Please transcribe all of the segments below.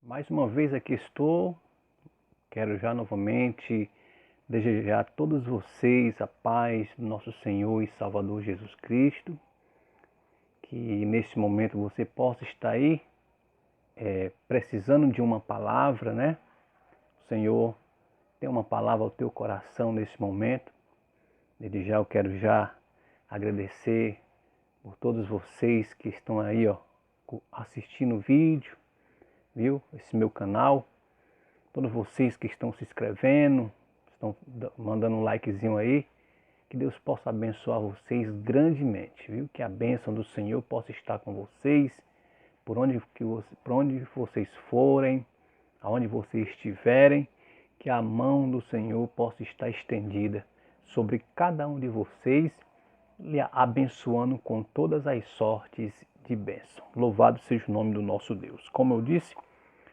Mais uma vez aqui estou, quero já novamente desejar a todos vocês a paz do nosso Senhor e Salvador Jesus Cristo, que nesse momento você possa estar aí precisando de uma palavra, né? O Senhor tem uma palavra ao teu coração nesse momento. Desde já eu quero já agradecer por todos vocês que estão aí assistindo o vídeo, viu? Esse meu canal. Todos vocês que estão se inscrevendo, estão mandando um likezinho aí, que Deus possa abençoar vocês grandemente, viu? Que a bênção do Senhor possa estar com vocês, por onde vocês forem, aonde vocês estiverem, que a mão do Senhor possa estar estendida sobre cada um de vocês, lhe abençoando com todas as sortes de bênção. Louvado seja o nome do nosso Deus. Como eu disse,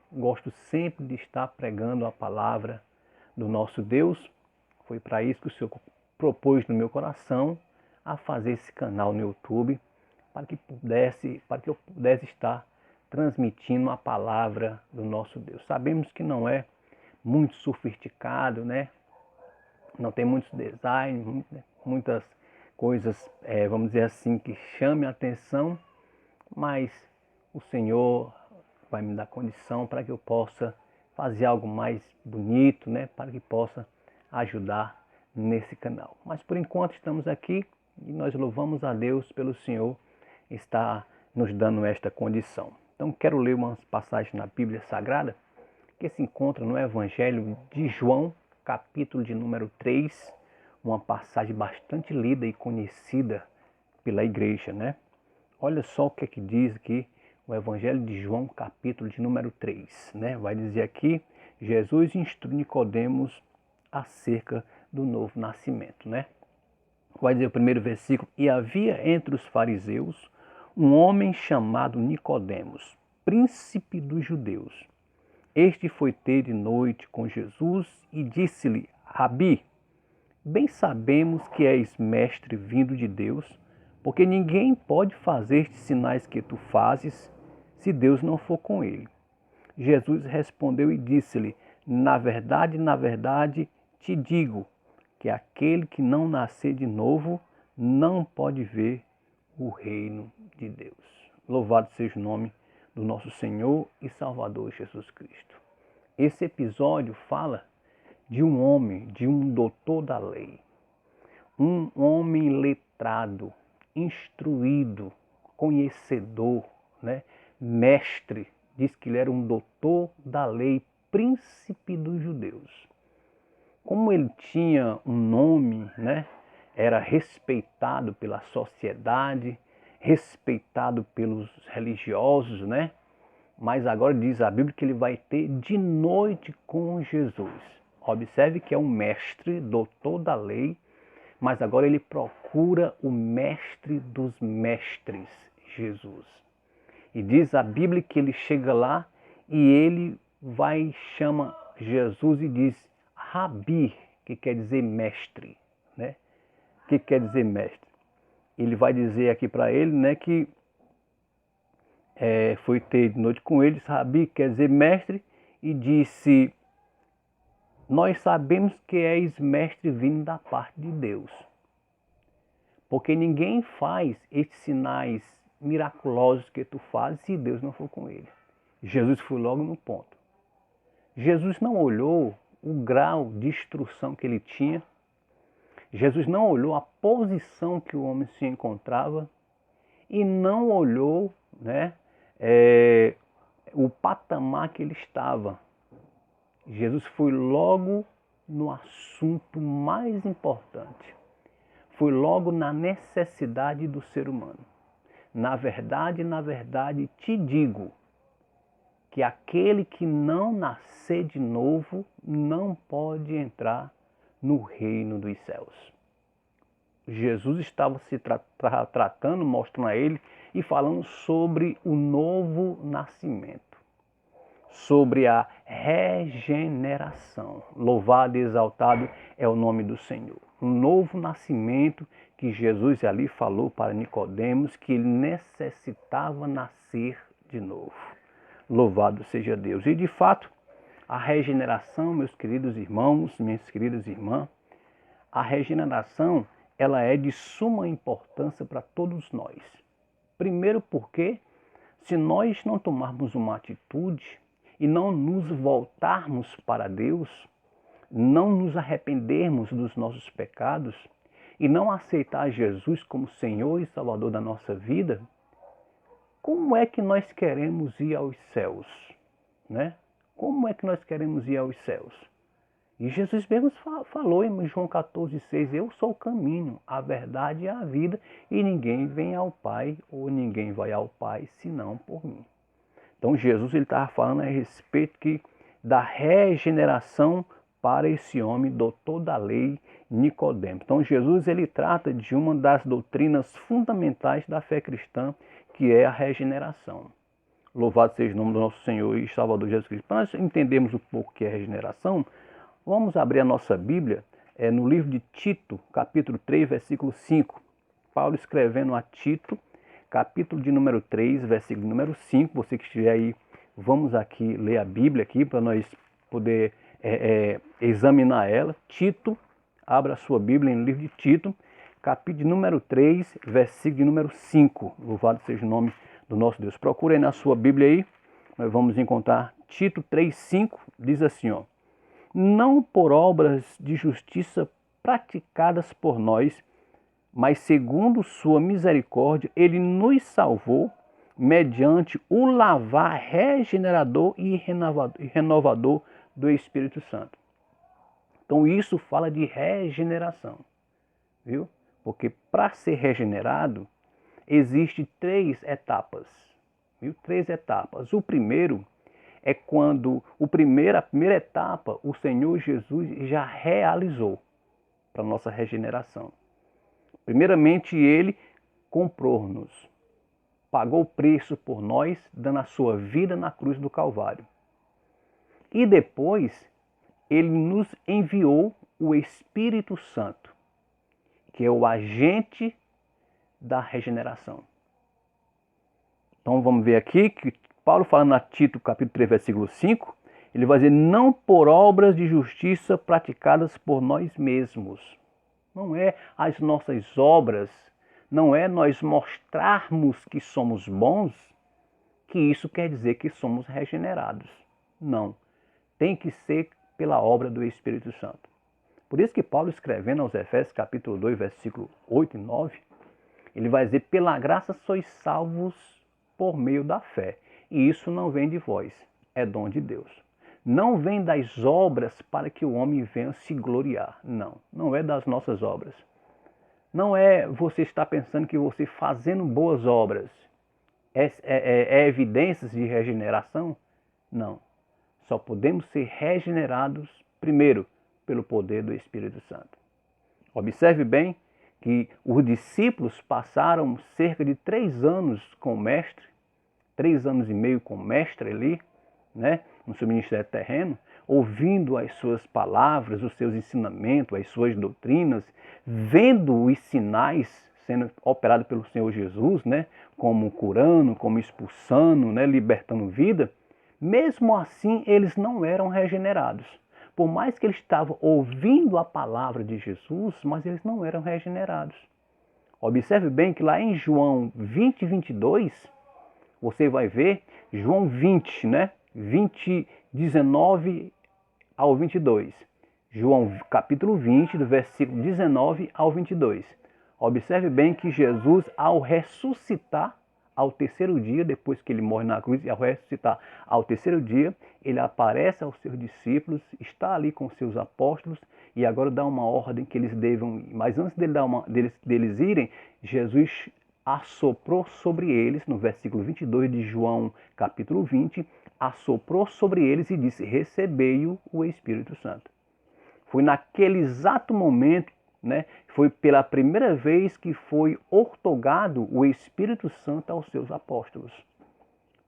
gosto sempre de estar pregando a palavra do nosso Deus. Foi para isso que o Senhor propôs no meu coração a fazer esse canal no YouTube, para que eu pudesse estar transmitindo a palavra do nosso Deus. Sabemos que não é muito sofisticado, né? Não tem muitos designs, muitas coisas, vamos dizer assim, que chamem a atenção, mas o Senhor vai me dar condição para que eu possa fazer algo mais bonito, né? Para que possa ajudar nesse canal. Mas por enquanto estamos aqui e nós louvamos a Deus pelo Senhor estar nos dando esta condição. Então quero ler umas passagens na Bíblia Sagrada que se encontra no Evangelho de João, capítulo de número 3, uma passagem bastante lida e conhecida pela igreja, né? Olha só o que é que diz aqui o Evangelho de João, capítulo de número 3, né? Vai dizer aqui, Jesus instrui Nicodemos acerca do novo nascimento, né? Vai dizer o primeiro versículo, e havia entre os fariseus um homem chamado Nicodemos, príncipe dos judeus. Este foi ter de noite com Jesus e disse-lhe, Rabi, bem sabemos que és mestre vindo de Deus, porque ninguém pode fazer estes sinais que tu fazes, se Deus não for com ele. Jesus respondeu e disse-lhe, na verdade, te digo, que aquele que não nascer de novo, não pode ver o reino de Deus. Louvado seja o nome do nosso Senhor e Salvador Jesus Cristo. Esse episódio fala de um homem, de um doutor da lei, um homem letrado, instruído, conhecedor, né? Mestre, diz que ele era um doutor da lei, príncipe dos judeus. Como ele tinha um nome, né? Era respeitado pela sociedade, respeitado pelos religiosos, né? Mas agora diz a Bíblia que ele vai ter de noite com Jesus. Observe que é um mestre, doutor da lei, mas agora ele procura o mestre dos mestres, Jesus. E diz a Bíblia que ele chega lá e ele chama Jesus e diz Rabi, que quer dizer mestre, né? O que quer dizer mestre? Ele vai dizer aqui para ele, né, que foi ter de noite com ele, Rabi, quer dizer mestre, e disse, nós sabemos que és mestre vindo da parte de Deus, porque ninguém faz esses sinais miraculosos que tu fazes se Deus não for com ele. Jesus foi logo no ponto. Jesus não olhou o grau de instrução que ele tinha, Jesus não olhou a posição que o homem se encontrava e não olhou, né, o patamar que ele estava. Jesus foi logo no assunto mais importante. Foi logo na necessidade do ser humano. Na verdade, te digo que aquele que não nascer de novo não pode entrar no reino dos céus. Jesus estava se tratando, mostrando a ele e falando sobre o novo nascimento, sobre a regeneração. Louvado e exaltado é o nome do Senhor. Um novo nascimento que Jesus ali falou para Nicodemos que ele necessitava nascer de novo. Louvado seja Deus. E de fato, a regeneração, meus queridos irmãos, minhas queridas irmãs, a regeneração, ela é de suma importância para todos nós. Primeiro porque, se nós não tomarmos uma atitude e não nos voltarmos para Deus, não nos arrependermos dos nossos pecados e não aceitar Jesus como Senhor e Salvador da nossa vida, como é que nós queremos ir aos céus? Né? Como é que nós queremos ir aos céus? E Jesus mesmo falou em João 14,6, eu sou o caminho, a verdade e a vida, e ninguém vem ao Pai, ou ninguém vai ao Pai, senão por mim. Então Jesus estava falando a respeito da regeneração para esse homem, doutor da lei, Nicodemo. Então Jesus ele trata de uma das doutrinas fundamentais da fé cristã, que é a regeneração. Louvado seja o nome do nosso Senhor e Salvador Jesus Cristo. Para nós entendermos um pouco o que é regeneração, vamos abrir a nossa Bíblia no livro de Tito, capítulo 3, versículo 5. Paulo escrevendo a Tito, capítulo de número 3, versículo número 5. Você que estiver aí, vamos aqui ler a Bíblia aqui para nós poder examinar ela. Tito, abra a sua Bíblia no livro de Tito, capítulo de número 3, versículo de número 5. Louvado seja o nome do nosso Deus. Procure aí na sua Bíblia aí, nós vamos encontrar Tito 3, 5, diz assim, ó. Não por obras de justiça praticadas por nós, mas segundo sua misericórdia, ele nos salvou mediante o lavar regenerador e renovador do Espírito Santo. Então isso fala de regeneração, viu? Porque para ser regenerado, existem 3 etapas, viu? 3 etapas. O primeiro é quando a primeira etapa o Senhor Jesus já realizou para a nossa regeneração. Primeiramente, Ele comprou-nos, pagou o preço por nós, dando a sua vida na cruz do Calvário. E depois, Ele nos enviou o Espírito Santo, que é o agente da regeneração. Então vamos ver aqui que Paulo falando a Tito, capítulo 3, versículo 5, ele vai dizer, não por obras de justiça praticadas por nós mesmos. Não é as nossas obras, não é nós mostrarmos que somos bons, que isso quer dizer que somos regenerados. Não. Tem que ser pela obra do Espírito Santo. Por isso que Paulo, escrevendo aos Efésios, capítulo 2, versículo 8 e 9, ele vai dizer, pela graça sois salvos por meio da fé. E isso não vem de vós, é dom de Deus. Não vem das obras para que o homem venha se gloriar. Não, não é das nossas obras. Não é você estar pensando que você fazendo boas obras é evidências de regeneração. Não. Só podemos ser regenerados, primeiro, pelo poder do Espírito Santo. Observe bem que os discípulos passaram cerca de 3 anos com o mestre, 3 anos e meio com o mestre ali, né, no seu ministério terreno, ouvindo as suas palavras, os seus ensinamentos, as suas doutrinas, vendo os sinais sendo operados pelo Senhor Jesus, né, como curando, como expulsando, né, libertando vida. Mesmo assim, eles não eram regenerados. Por mais que eles estavam ouvindo a palavra de Jesus, mas eles não eram regenerados. Observe bem que lá em João 20, 22, você vai ver João 20, né? 20, 19 ao 22. João capítulo 20, do versículo 19 ao 22. Observe bem que Jesus, ao ressuscitar ao terceiro dia, depois que ele morre na cruz, e ao ressuscitar ao terceiro dia, ele aparece aos seus discípulos, está ali com seus apóstolos, e agora dá uma ordem que eles devam ir. Mas antes deles irem, Jesus assoprou sobre eles, no versículo 22 de João capítulo 20, assoprou sobre eles e disse, recebei o Espírito Santo. Foi naquele exato momento, né, foi pela primeira vez que foi outorgado o Espírito Santo aos seus apóstolos.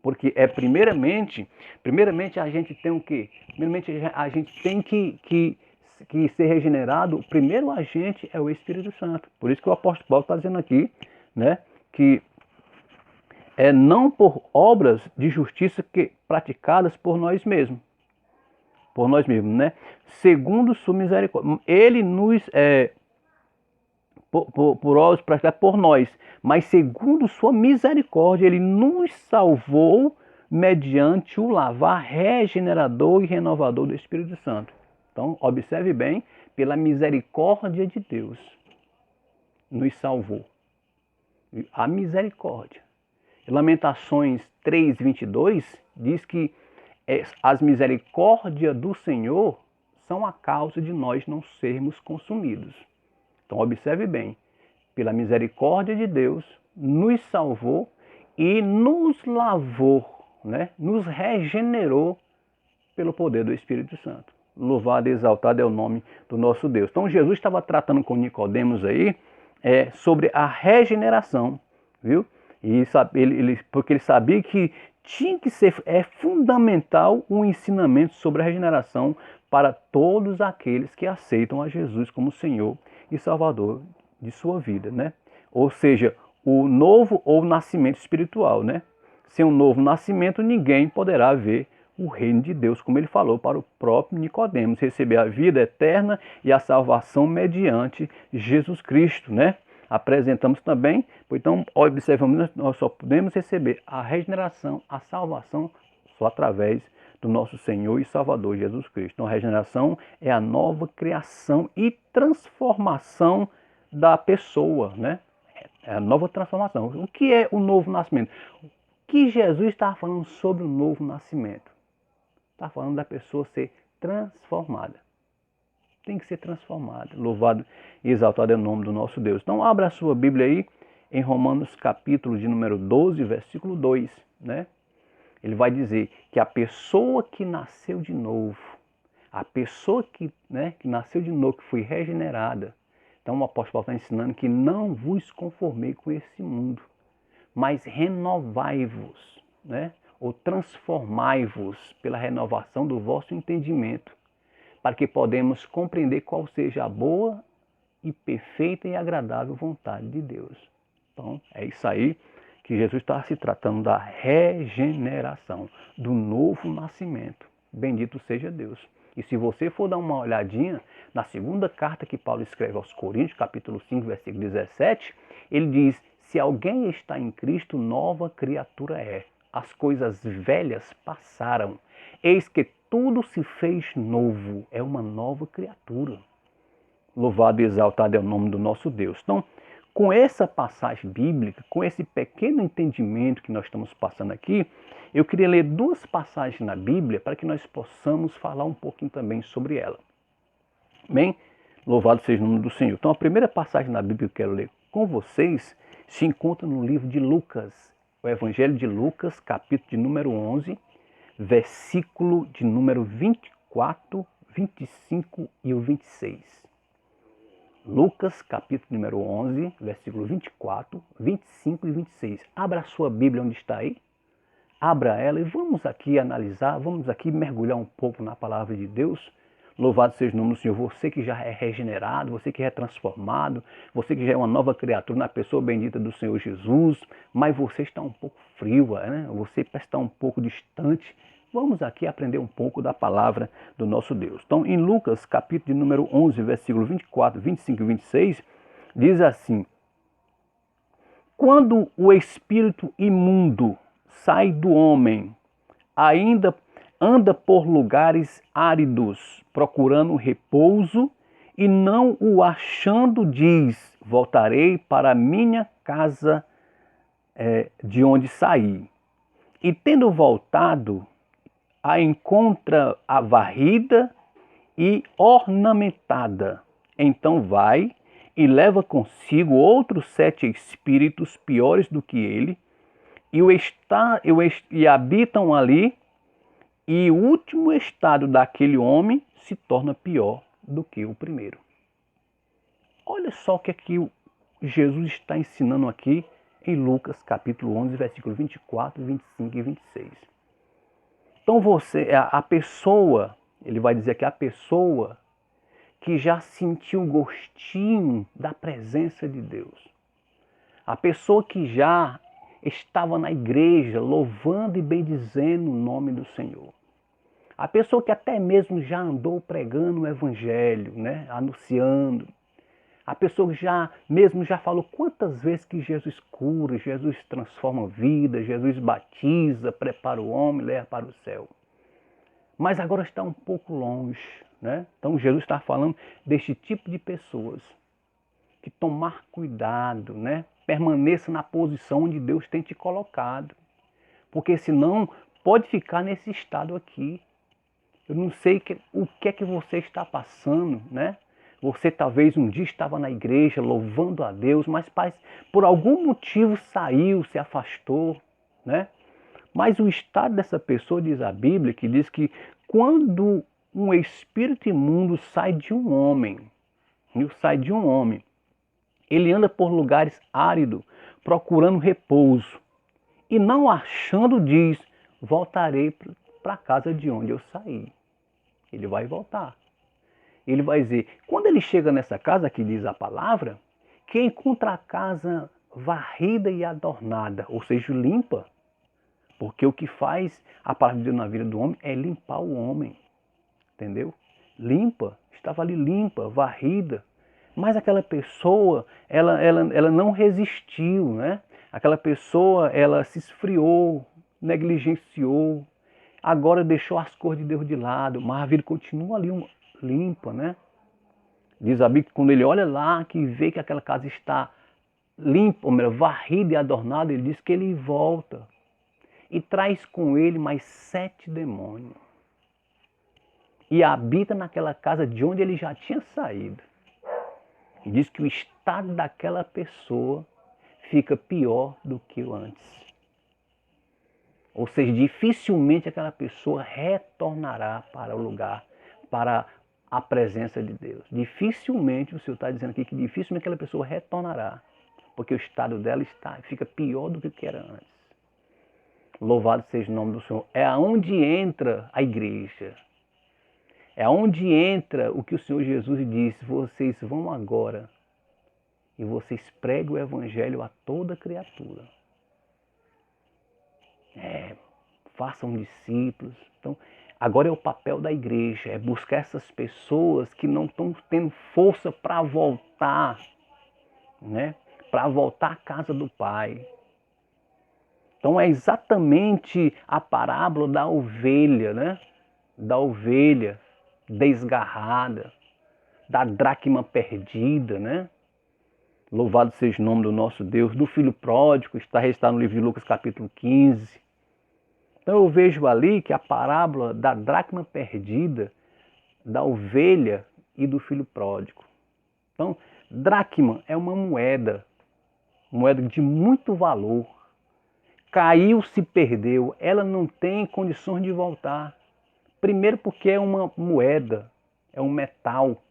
Porque primeiramente a gente tem o quê? Primeiramente a gente tem que ser regenerado, o primeiro agente é o Espírito Santo. Por isso que o apóstolo Paulo está dizendo aqui, né, que não por obras de justiça praticadas por nós mesmos. Por nós mesmos, né? Segundo sua misericórdia. Ele nos... por obras praticadas por nós. Mas segundo sua misericórdia, ele nos salvou mediante o lavar regenerador e renovador do Espírito Santo. Então, observe bem, pela misericórdia de Deus, nos salvou. A misericórdia. Lamentações 3:22 diz que as misericórdias do Senhor são a causa de nós não sermos consumidos. Então observe bem, pela misericórdia de Deus, nos salvou e nos lavou, né? Nos regenerou pelo poder do Espírito Santo. Louvado e exaltado é o nome do nosso Deus. Então Jesus estava tratando com Nicodemos aí sobre a regeneração, viu? E porque ele sabia que tinha que ser, fundamental um ensinamento sobre a regeneração para todos aqueles que aceitam a Jesus como Senhor e Salvador de sua vida, né? Ou seja, o novo ou nascimento espiritual, né? Sem um novo nascimento, ninguém poderá ver o reino de Deus, como ele falou para o próprio Nicodemos, receber a vida eterna e a salvação mediante Jesus Cristo, né? Apresentamos também, então observamos, nós só podemos receber a regeneração, a salvação, só através do nosso Senhor e Salvador Jesus Cristo. Então a regeneração é a nova criação e transformação da pessoa, né? É a nova transformação. O que é o novo nascimento? O que Jesus está falando sobre o novo nascimento? Está falando da pessoa ser transformada. Tem que ser transformada. Louvado e exaltado é o nome do nosso Deus. Então abra a sua Bíblia aí em Romanos capítulo de número 12, versículo 2, né? Ele vai dizer que a pessoa que nasceu de novo, a pessoa que nasceu de novo, que foi regenerada. Então o apóstolo Paulo está ensinando que não vos conformei com esse mundo, mas renovai-vos, né? Ou transformai-vos pela renovação do vosso entendimento, para que podemos compreender qual seja a boa e perfeita e agradável vontade de Deus. Então, é isso aí que Jesus está se tratando da regeneração, do novo nascimento. Bendito seja Deus. E se você for dar uma olhadinha na segunda carta que Paulo escreve aos Coríntios, capítulo 5, versículo 17, ele diz: se alguém está em Cristo, nova criatura é. As coisas velhas passaram, eis que tudo se fez novo, é uma nova criatura. Louvado e exaltado é o nome do nosso Deus. Então, com essa passagem bíblica, com esse pequeno entendimento que nós estamos passando aqui, eu queria ler duas passagens na Bíblia para que nós possamos falar um pouquinho também sobre ela. Bem, louvado seja o nome do Senhor. Então, a primeira passagem na Bíblia que eu quero ler com vocês se encontra no livro de Lucas, o Evangelho de Lucas, capítulo de número 11, versículo de número 24, 25 e o 26. Lucas, capítulo número 11, versículo 24, 25 e 26. Abra a sua Bíblia onde está aí. Abra ela e vamos aqui analisar, vamos aqui mergulhar um pouco na palavra de Deus. Louvado seja o nome do Senhor. Você que já é regenerado, você que já é transformado, você que já é uma nova criatura na pessoa bendita do Senhor Jesus, mas você está um pouco frio, né? Você parece estar um pouco distante. Vamos aqui aprender um pouco da palavra do nosso Deus. Então, em Lucas, capítulo de número 11, versículo 24, 25 e 26, diz assim: quando o espírito imundo sai do homem, ainda anda por lugares áridos, procurando repouso, e não o achando, diz: voltarei para a minha casa de onde saí. E tendo voltado, a encontra a varrida e ornamentada. Então vai e leva consigo outros 7 espíritos piores do que ele, e habitam ali, e o último estado daquele homem se torna pior do que o primeiro. Olha só o que é que Jesus está ensinando aqui em Lucas capítulo 11, versículo 24, 25 e 26. Então a pessoa, ele vai dizer que a pessoa que já sentiu o gostinho da presença de Deus, a pessoa que já estava na igreja louvando e bendizendo o nome do Senhor. A pessoa que até mesmo já andou pregando o evangelho, né? Anunciando. A pessoa que já falou quantas vezes que Jesus cura, Jesus transforma vidas, Jesus batiza, prepara o homem, leva para o céu. Mas agora está um pouco longe, né? Então Jesus está falando deste tipo de pessoas. Que tomar cuidado, né? Permaneça na posição onde Deus tem te colocado. Porque senão pode ficar nesse estado aqui. Eu não sei o que é que você está passando, né? Você talvez um dia estava na igreja louvando a Deus, mas por algum motivo saiu, se afastou, né? Mas o estado dessa pessoa, diz a Bíblia, que diz que quando um espírito imundo sai de um homem, ele anda por lugares áridos, procurando repouso, e não achando, diz, voltarei para a casa de onde eu saí. Ele vai voltar. Ele vai dizer, quando ele chega nessa casa, que diz a palavra, que encontra a casa varrida e adornada, ou seja, limpa. Porque o que faz a palavra de Deus na vida do homem é limpar o homem. Entendeu? Limpa, estava ali limpa, varrida. Mas aquela pessoa, ela não resistiu, né? Aquela pessoa, ela se esfriou, negligenciou, agora deixou as cores de Deus de lado, mas a vida continua ali limpa, né? Diz a Bíblia que quando ele olha lá, que vê que aquela casa está limpa, ou melhor, varrida e adornada, ele diz que ele volta e traz com ele mais 7 demônios. E habita naquela casa de onde ele já tinha saído. E diz que o estado daquela pessoa fica pior do que o antes. Ou seja, dificilmente aquela pessoa retornará para o lugar, para a presença de Deus. Dificilmente, o Senhor está dizendo aqui que dificilmente aquela pessoa retornará, porque o estado dela fica pior do que era antes. Louvado seja o nome do Senhor. É aonde entra a igreja. É aonde entra o que o Senhor Jesus disse, vocês vão agora e vocês pregam o evangelho a toda criatura. Façam discípulos. Então, agora é o papel da igreja, é buscar essas pessoas que não estão tendo força para voltar, né? Para voltar à casa do Pai. Então é exatamente a parábola da ovelha, né? Da ovelha desgarrada, da dracma perdida, né? Louvado seja o nome do nosso Deus, do filho pródigo, está registrado no livro de Lucas capítulo 15. Então eu vejo ali que a parábola da dracma perdida, da ovelha e do filho pródigo. Então, dracma é uma moeda de muito valor. Caiu, se perdeu, ela não tem condições de voltar. Primeiro porque é uma moeda, é um metal.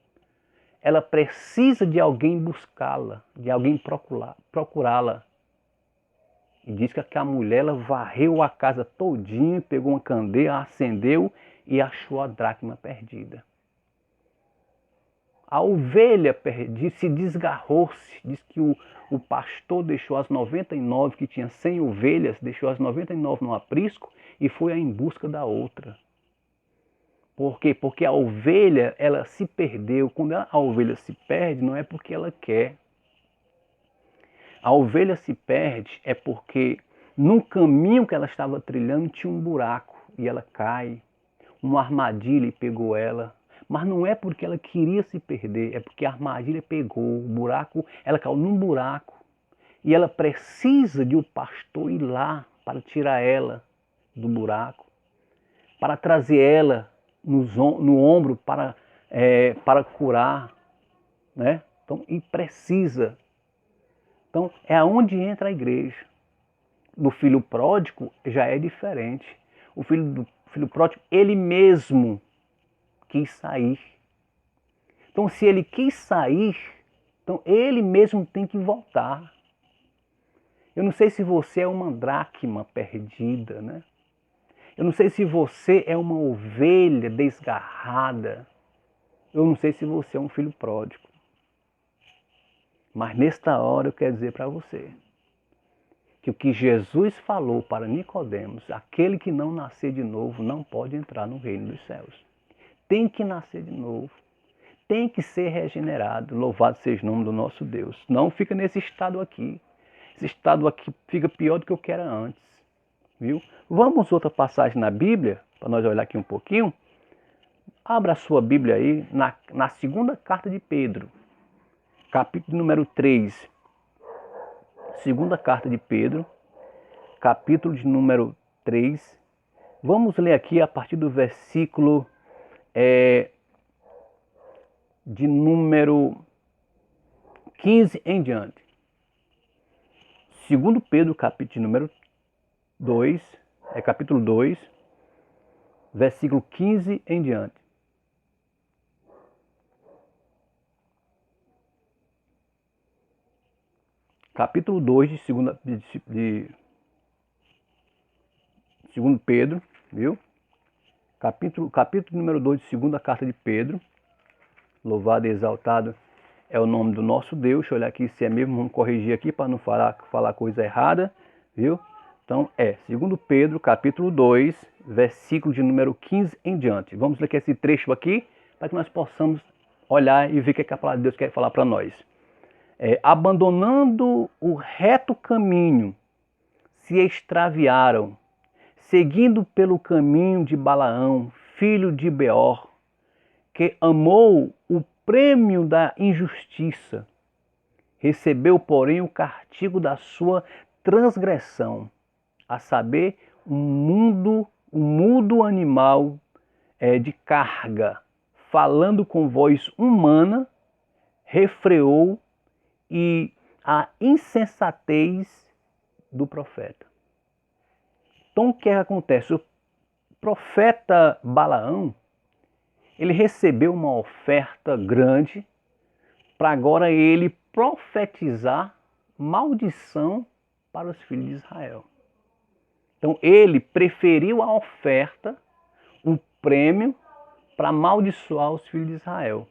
Ela precisa de alguém buscá-la, de alguém procurá-la. E diz que a mulher ela varreu a casa todinha, pegou uma candeia, acendeu e achou a dracma perdida. A ovelha se desgarrou-se. Diz que o pastor deixou as 99, que tinha 100 ovelhas, deixou as 99 no aprisco e foi em busca da outra. Por quê? Porque a ovelha, ela se perdeu. Quando a ovelha se perde, não é porque ela quer. A ovelha se perde é porque no caminho que ela estava trilhando tinha um buraco e ela cai. Uma armadilha pegou ela. Mas não é porque ela queria se perder, é porque a armadilha pegou o buraco, ela caiu num buraco. E ela precisa de um pastor ir lá para tirar ela do buraco, para trazer ela no ombro para curar, né? Então, e precisa. Então, é aonde entra a igreja. Do filho pródigo já é diferente. O filho pródigo, ele mesmo quis sair. Então, se ele quis sair, então ele mesmo tem que voltar. Eu não sei se você é uma dracma perdida, né? Eu não sei se você é uma ovelha desgarrada. Eu não sei se você é um filho pródigo. Mas nesta hora eu quero dizer para você que o que Jesus falou para Nicodemos, aquele que não nascer de novo não pode entrar no reino dos céus. Tem que nascer de novo. Tem que ser regenerado. Louvado seja o nome do nosso Deus. Não fica nesse estado aqui. Esse estado aqui fica pior do que o que era antes. Viu? Vamos outra passagem na Bíblia, para nós olhar aqui um pouquinho. Abra a sua Bíblia aí na segunda carta de Pedro, capítulo número 3. Segunda carta de Pedro, capítulo de número 3. Vamos ler aqui a partir do versículo de número 15 em diante. Segundo Pedro, capítulo de número 2, capítulo 2, versículo 15 em diante. Capítulo 2 de 2 Pedro, viu? Capítulo número 2 de segunda carta de Pedro. Louvado e exaltado é o nome do nosso Deus. Deixa eu olhar aqui se é mesmo, vamos corrigir aqui para não falar coisa errada, viu? Então segundo Pedro, capítulo 2, versículo de número 15 em diante. Vamos ler esse trecho aqui para que nós possamos olhar e ver o que a palavra de Deus quer falar para nós. Abandonando o reto caminho, se extraviaram, seguindo pelo caminho de Balaão, filho de Beor, que amou o prêmio da injustiça, recebeu, porém, o castigo da sua transgressão, a saber, um mudo animal de carga, falando com voz humana, refreou e a insensatez do profeta. Então o que acontece? O profeta Balaão, ele recebeu uma oferta grande para agora ele profetizar maldição para os filhos de Israel. Então ele preferiu a oferta, o prêmio, para amaldiçoar os filhos de Israel.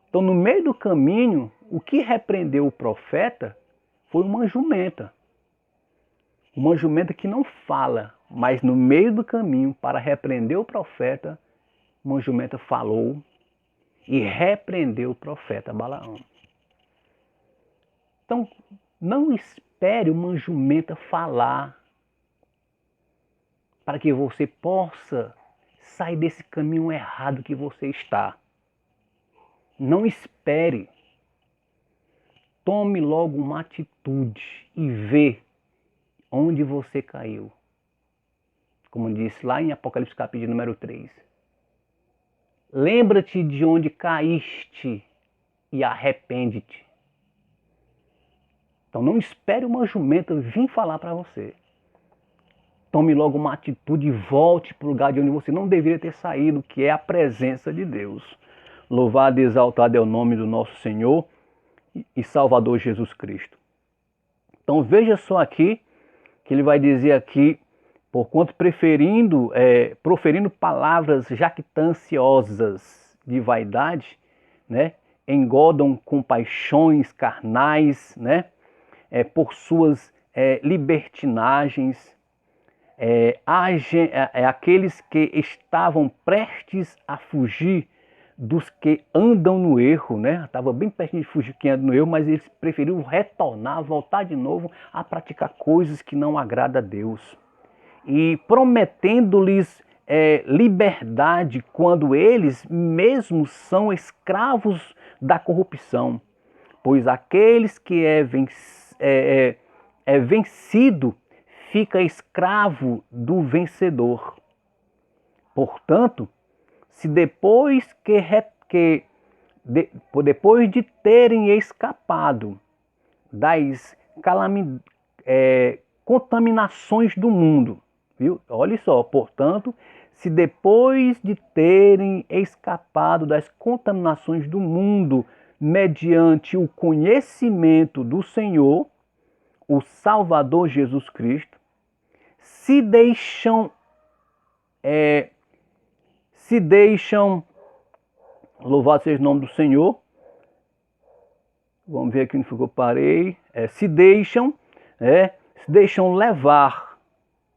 Então, no meio do caminho, o que repreendeu o profeta foi uma jumenta. Uma jumenta que não fala, mas no meio do caminho, para repreender o profeta, uma jumenta falou e repreendeu o profeta Balaão. Então, não espere uma jumenta falar para que você possa sair desse caminho errado que você está. Não espere. Tome logo uma atitude e vê onde você caiu. Como disse lá em Apocalipse capítulo número 3. Lembra-te de onde caíste e arrepende-te. Então não espere uma jumenta vir falar para você. Tome logo uma atitude e volte para o lugar de onde você não deveria ter saído, que é a presença de Deus. Louvado e exaltado é o nome do nosso Senhor e Salvador Jesus Cristo. Então veja só aqui, que ele vai dizer aqui, porquanto proferindo palavras jactanciosas de vaidade, né, engodam com paixões carnais, né, por suas libertinagens, aqueles que estavam prestes a fugir dos que andam no erro, né? Estava bem pertinho de fugir quem anda no erro, mas eles preferiram retornar, voltar de novo a praticar coisas que não agradam a Deus. E prometendo-lhes liberdade quando eles mesmos são escravos da corrupção. Pois aqueles que é vencido fica escravo do vencedor. Portanto, se depois de terem escapado das contaminações do mundo, viu? Olha só, portanto, se depois de terem escapado das contaminações do mundo, mediante o conhecimento do Senhor, o Salvador Jesus Cristo, se deixam, louvado seja o nome do Senhor, vamos ver aqui onde ficou, parei, se deixam se deixam levar,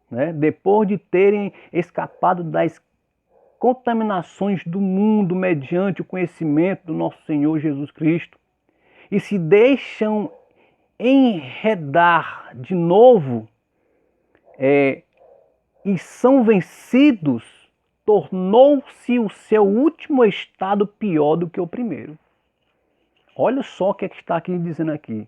né, depois de terem escapado das contaminações do mundo mediante o conhecimento do nosso Senhor Jesus Cristo, e se deixam enredar de novo e são vencidos, tornou-se o seu último estado pior do que o primeiro. Olha só o que está aqui dizendo aqui.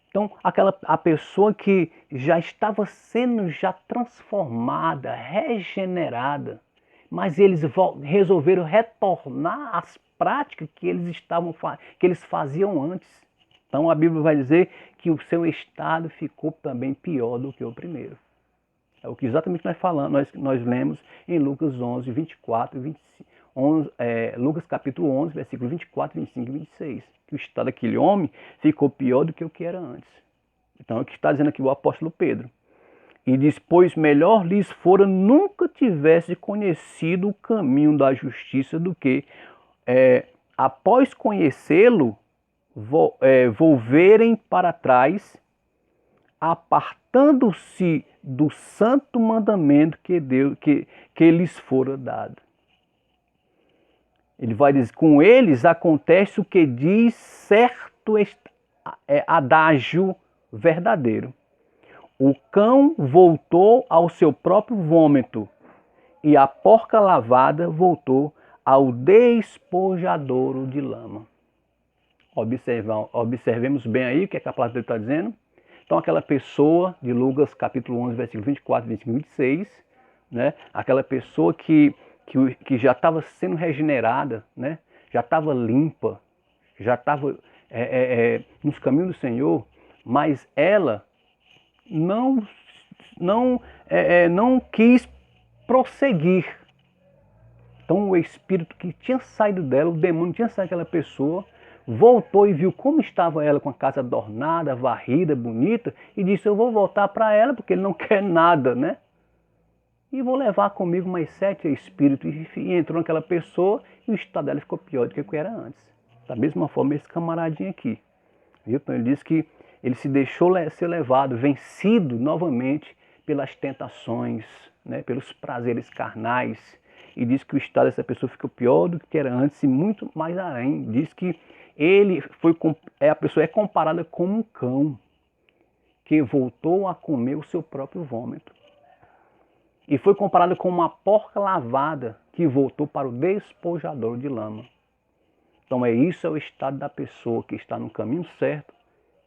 Então, a pessoa que já estava sendo transformada, regenerada, mas eles resolveram retornar às práticas que eles faziam antes. Então a Bíblia vai dizer que o seu estado ficou também pior do que o primeiro. É o que exatamente nós lemos em Lucas 11, 24 e 25. Lucas capítulo 11, versículo 24, 25 e 26. Que o estado daquele homem ficou pior do que o que era antes. Então é o que está dizendo aqui o apóstolo Pedro. E diz, pois melhor lhes fora nunca tivesse conhecido o caminho da justiça do que, após conhecê-lo, volverem para trás, apartando-se do santo mandamento que lhes fora dado. Ele vai dizer, com eles acontece o que diz certo adágio verdadeiro. O cão voltou ao seu próprio vômito, e a porca lavada voltou ao despojadouro de lama. Observemos bem aí o que a palavra está dizendo. Então aquela pessoa de Lucas capítulo 11, versículo 24, 25 e 26, né? Aquela pessoa que já estava sendo regenerada, né? Já estava limpa, já estava nos caminhos do Senhor, mas ela não quis prosseguir. Então o espírito que tinha saído dela, o demônio tinha saído daquela pessoa, voltou e viu como estava ela com a casa adornada, varrida, bonita, e disse, eu vou voltar para ela porque ele não quer nada, né? E vou levar comigo mais 7 espíritos. E entrou naquela pessoa e o estado dela ficou pior do que o que era antes. Da mesma forma esse camaradinho aqui. Viu? Então ele diz que ele se deixou ser levado, vencido novamente pelas tentações, né? Pelos prazeres carnais. E diz que o estado dessa pessoa ficou pior do que era antes e muito mais além. Diz que a pessoa é comparada com um cão que voltou a comer o seu próprio vômito. E foi comparado com uma porca lavada que voltou para o despojador de lama. Então isso é o estado da pessoa que está no caminho certo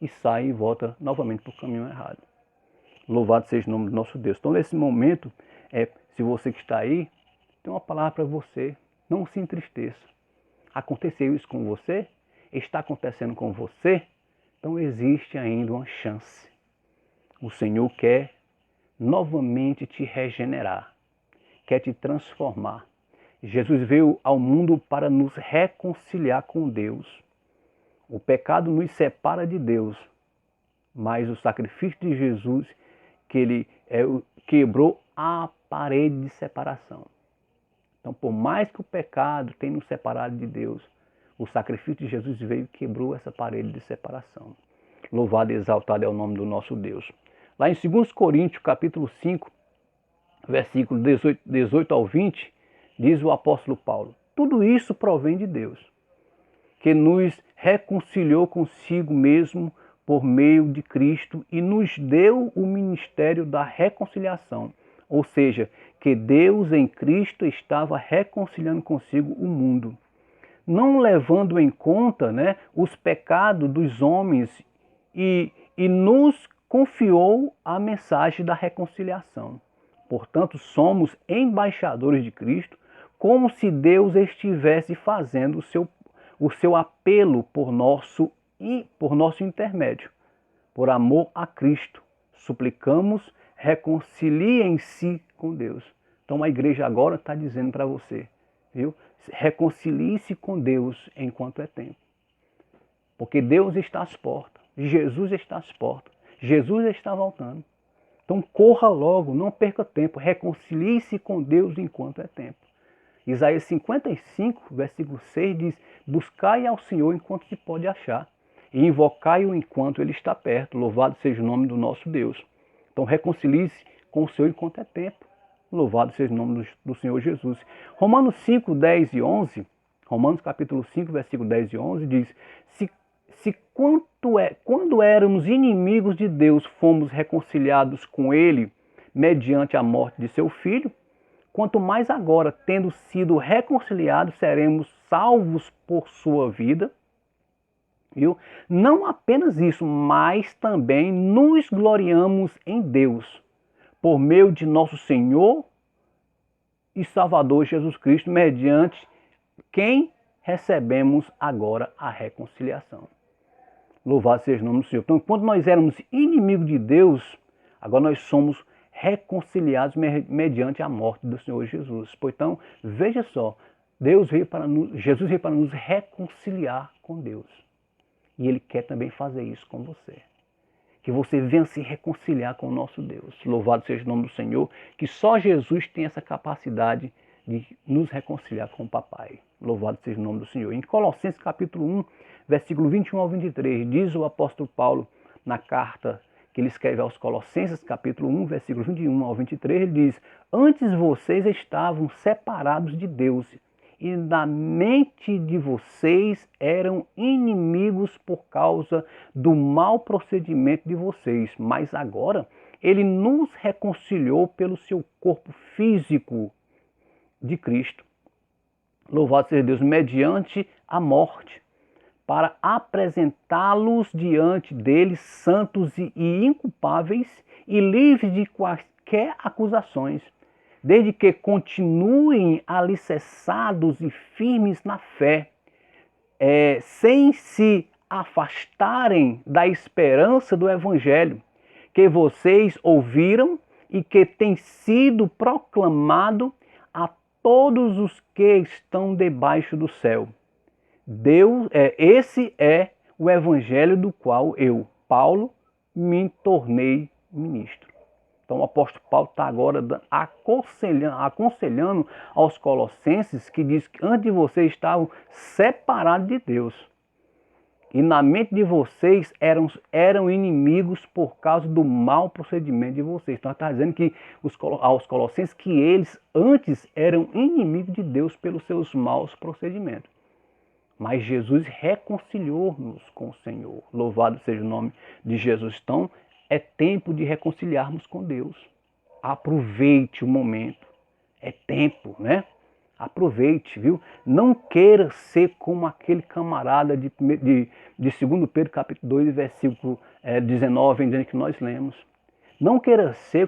e sai e volta novamente para o caminho errado. Louvado seja o nome do nosso Deus. Então nesse momento, se você que está aí, tem uma palavra para você. Não se entristeça. Aconteceu isso com você? Está acontecendo com você? Então existe ainda uma chance. O Senhor quer novamente te regenerar, quer te transformar. Jesus veio ao mundo para nos reconciliar com Deus. O pecado nos separa de Deus, mas o sacrifício de Jesus, que ele quebrou a parede de separação. Então, por mais que o pecado tenha nos separado de Deus, o sacrifício de Jesus veio e quebrou essa parede de separação. Louvado e exaltado é o nome do nosso Deus. Lá em 2 Coríntios, capítulo 5, versículo 18 ao 20, diz o apóstolo Paulo, tudo isso provém de Deus, que nos reconciliou consigo mesmo por meio de Cristo e nos deu o ministério da reconciliação. Ou seja, que Deus em Cristo estava reconciliando consigo o mundo, não levando em conta, né, os pecados dos homens e nos confiou a mensagem da reconciliação. Portanto, somos embaixadores de Cristo, como se Deus estivesse fazendo o seu apelo por nosso intermédio. Por amor a Cristo, suplicamos, reconciliem-se com Deus. Então a igreja agora está dizendo para você, viu? Reconcilie-se com Deus enquanto é tempo. Porque Deus está às portas, Jesus está às portas, Jesus está voltando. Então corra logo, não perca tempo, reconcilie-se com Deus enquanto é tempo. Isaías 55, versículo 6 diz, buscai ao Senhor enquanto se pode achar, e invocai-o enquanto ele está perto, louvado seja o nome do nosso Deus. Então reconcilie-se com o Senhor enquanto é tempo. Louvado seja o nome do Senhor Jesus. Romanos 5, 10 e 11, Romanos capítulo 5, versículo 10 e 11 diz: quando éramos inimigos de Deus, fomos reconciliados com Ele mediante a morte de seu Filho, quanto mais agora, tendo sido reconciliados, seremos salvos por sua vida. Viu? Não apenas isso, mas também nos gloriamos em Deus, por meio de nosso Senhor e Salvador Jesus Cristo, mediante quem recebemos agora a reconciliação. Louvado seja o nome do Senhor. Então, quando nós éramos inimigos de Deus, agora nós somos reconciliados mediante a morte do Senhor Jesus. Então, veja só, Jesus veio para nos reconciliar com Deus. E Ele quer também fazer isso com você. Que você venha se reconciliar com o nosso Deus. Louvado seja o nome do Senhor, que só Jesus tem essa capacidade de nos reconciliar com o Papai. Louvado seja o nome do Senhor. Em Colossenses capítulo 1, versículo 21 ao 23, diz o apóstolo Paulo na carta que ele escreve aos Colossenses, capítulo 1, versículo 21 ao 23, ele diz: antes vocês estavam separados de Deus, e na mente de vocês eram inimigos por causa do mau procedimento de vocês. Mas agora Ele nos reconciliou pelo seu corpo físico de Cristo. Louvado seja Deus, mediante a morte, para apresentá-los diante deles santos e inculpáveis e livres de quaisquer acusações, desde que continuem alicerçados e firmes na fé, sem se afastarem da esperança do Evangelho que vocês ouviram e que tem sido proclamado a todos os que estão debaixo do céu. Esse é o Evangelho do qual eu, Paulo, me tornei ministro. Então o apóstolo Paulo está agora aconselhando aos colossenses, que diz que antes de vocês estavam separados de Deus. E na mente de vocês eram inimigos por causa do mau procedimento de vocês. Então está dizendo que aos colossenses que eles antes eram inimigos de Deus pelos seus maus procedimentos. Mas Jesus reconciliou-nos com o Senhor. Louvado seja o nome de Jesus. Então, é tempo de reconciliarmos com Deus. Aproveite o momento. É tempo, né? Aproveite, viu? Não queira ser como aquele camarada de 2 Pedro capítulo 2, versículo 19, em diante que nós lemos. Não queira ser